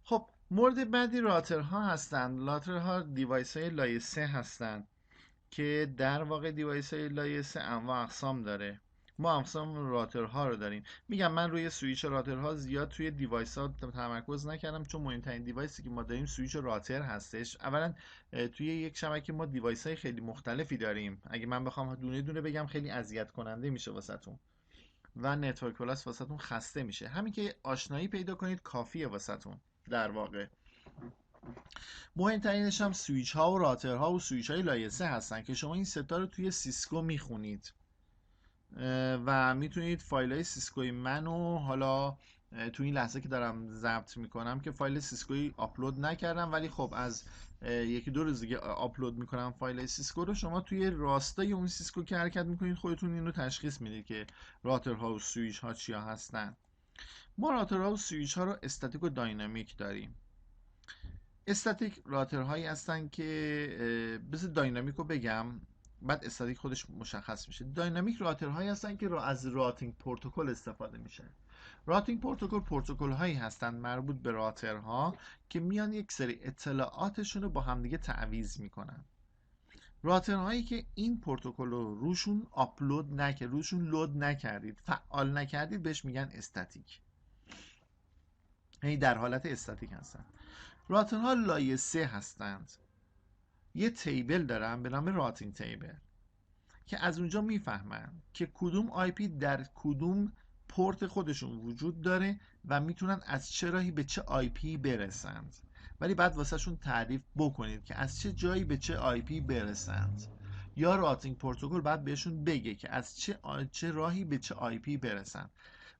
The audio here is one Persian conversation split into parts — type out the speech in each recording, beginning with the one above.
خب مورد بعدی راوترها هستند. راوترها دیوایس های لایه 3 هستند که در واقع دیوایس های لایه 3 انواع اقسام داره. ما اقسام راوترها رو داریم. میگم من روی سویچ راوترها زیاد توی دیوایس ها تمرکز نکردم، چون مهمترین دیوایسی که ما داریم سویچ راوتر هستش. اولا توی یک شبکه ما دیوایس های خیلی مختلفی داریم. اگه من بخوام دونه دونه بگم خیلی اذیت کننده میشه واسهتون و نتورک پلاس واسهتون خسته میشه. همین که آشنایی پیدا کنید کافیه واسهتون در واقع. مهمترینش هم سویچ ها و راتر ها و سویچ های لایه 3 هستن که شما این ستا رو توی سیسکو میخونید و میتونید فایل های سیسکوی منو حالا تو این لحظه که دارم ضبط میکنم که فایل سیسکوی آپلود نکردم، ولی خب از یکی دو روز دیگه آپلود میکنم فایل سیسکو رو. شما توی راستای اون سیسکو که حرکت میکنید خودتون این رو تشخیص میدید که راترها و سویچ ها چیا هستن. ما راترها و سویچ ها رو استاتیک و داینامیک داریم. استاتیک راترهایی هستن که بذار داینامیک رو بگم بعد استاتیک خودش مشخص میشه. داینامیک راترهایی هستن که از راتینگ پروتکل استفاده میشه. راتینگ پروتکل هایی هستن مربوط به راترها که میان یک سری اطلاعاتشون رو با همدیگه تعویض میکنن. راترهایی که این پروتکل رو روشون روشون لود نکردید، فعال نکردید، بهش میگن استاتیک. یعنی در حالت استاتیک هستن. راترها لایه 3 هستند. یه تیبل دارن به نام راتینگ تیبل که از اونجا میفهمن که کدوم آی پی در کدوم پورت خودشون وجود داره و میتونن از چه راهی به چه آی پی برسند. ولی بعد واسه شون تعریف بکنید که از چه جایی به چه آی پی برسند. یا راتینگ پروتکل بعد بهشون بگه که از چه راهی به چه آی پی برسند،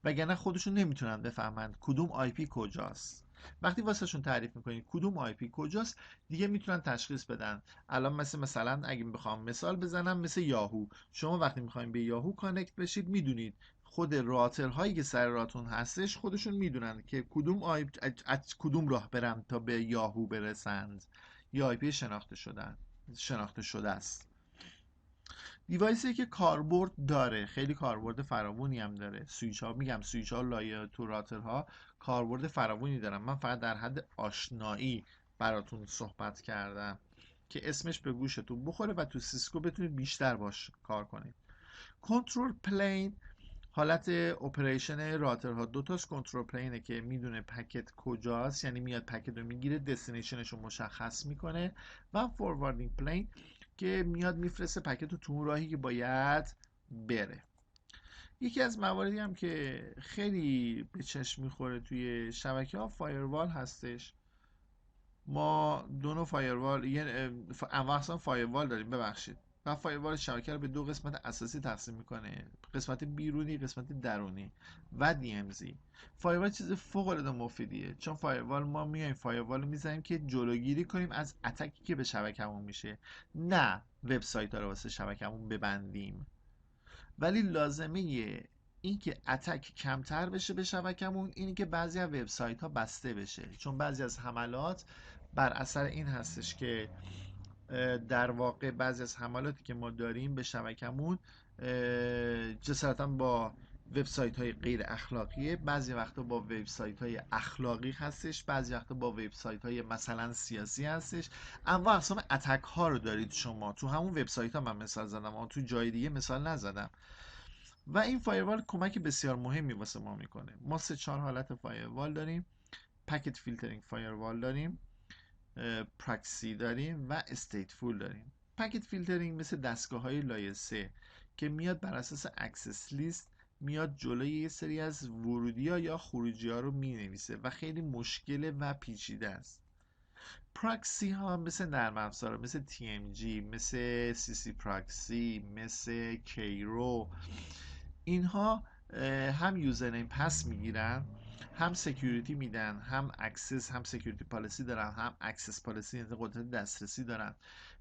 وگرنه خودشون نمیتونن بفهمند کدوم آی پی کجاست. وقتی واسهشون تعریف میکنید کدوم آی پی کجاست، دیگه میتونن تشخیص بدن. الان مثلا اگه بخوام مثال بزنم، مثل یاهو، شما وقتی میخواین به یاهو کانکت بشید میدونید خود راتر هایی که سر راتون هستش خودشون میدونن که کدوم از کدوم راه برم تا به یاهو برسند. یا آی پی شناخته شده است. دیوایسی که کاربرد داره، خیلی کاربرد فراوانی هم داره. سویچ ها لایه تو راترها کاربرد فراوانی دارن. من فقط در حد آشنایی براتون صحبت کردم که اسمش به گوشتون بخوره و تو سیسکو بتونید بیشتر باش کار کنید. کنترل پلین حالت اپریشن راترها دو تاش کنترل پلینه که میدونه پکت کجاست، یعنی میاد پکت رو میگیره، دستینیشنش رو مشخص میکنه. و فورواردینگ پلین که میاد میفرسته پکت رو تو اون راهی که باید بره. یکی از مواردی هم که خیلی به چشم میخوره توی شبکه ها فایروال هستش. ما دو نوع فایروال، یه انواع اقسام فایروال داریم ببخشید. و فایروال شبکه رو به دو قسمت اساسی تقسیم میکنه: قسمت بیرونی، قسمت درونی و DMZ. فایروال چیز فوق العاده مفیدیه، چون فایروال ما میایم فایروال رو میزنیم که جلوگیری کنیم از اتکی که به شبکمون میشه، نه وبسایت ها رو واسه شبکمون ببندیم. ولی لازمه این که اتک کمتر بشه به شبکمون اینی که بعضی از وبسایت ها بسته بشه، چون بعضی از حملات بر اثر این هستش که در واقع بعضی از حملاتی که ما داریم به شبکمون جسارتا با وبسایت های غیر اخلاقیه، بعضی وقتا با وبسایت های اخلاقی هستش، بعضی وقتا با وبسایت های مثلا سیاسی هستش. انواع اقسام اتک ها رو دارید شما تو همون وبسایت ها. من مثال زدم اما تو جای دیگه مثال نزدم. و این فایروال کمک بسیار مهمی واسه ما میکنه. ما سه چهار حالت فایروال داریم: پکت فیلترینگ فایروال داریم، پراکسی داریم و استیتفول داریم. پکت فیلترینگ مثل دستگاه های لایه 3 که میاد بر اساس اکسس لیست میاد جلوی یه سری از ورودی ها یا خروجی ها رو می نویسه و خیلی مشکله و پیچیده است. پراکسی ها مثل نرم افزار، مثل TMG، مثل CC پراکسی، مثل کیرو، اینها هم یوزرنیم پس میگیرن، هم سکیوریتی میدن، هم اکسس، هم سکیوریتی پالیسی دارن، هم اکسس پالیسی، یعنی قدرت دسترسی دارن.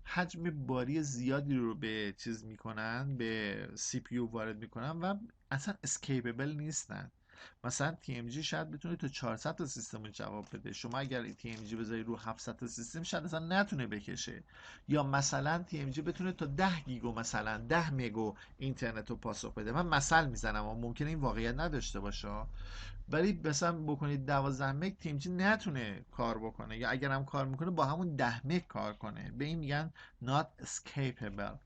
حجم باری زیادی رو به چیز میکنن، به سی پی یو وارد میکنن و اصلا اسکیپبل نیستن. مثلا TMG شاید بتونه تا 400 تا سیستم رو جواب بده. شما اگر TMG بذاری رو 700 تا سیستم شاید اصلا نتونه بکشه. یا مثلا TMG بتونه تا 10 گیگو مثلا 10 مگو اینترنت رو پاسخ بده. من مثل میزنم و ممکنه این واقعیت نداشته باشه، ولی مثلا بکنید 12 مگ TMG نتونه کار بکنه، یا اگر هم کار میکنه با همون 10 مگ کار کنه. به این میگن not escapable.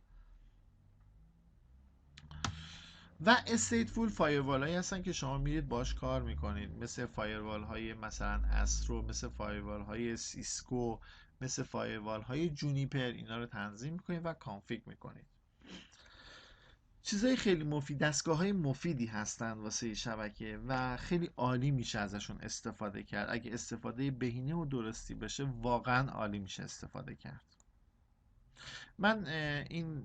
و استیتفول فایروال هایی هستن که شما میرید باش کار میکنید، مثل فایروال های مثلا استرو، مثل فایروال های سیسکو، مثل فایروال های جونیپر. اینا رو تنظیم میکنید و کانفیگ میکنید. چیزای خیلی مفید، دستگاه های مفیدی هستن واسه شبکه و خیلی عالی میشه ازشون استفاده کرد. اگه استفاده بهینه و درستی بشه واقعا عالی میشه استفاده کرد. من این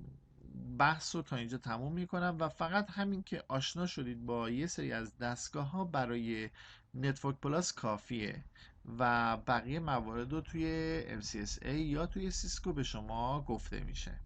بحث رو تا اینجا تموم میکنم و فقط همین که آشنا شدید با یه سری از دستگاه ها برای نتورک پلاس کافیه و بقیه موارد رو توی MCSA یا توی سیسکو به شما گفته میشه.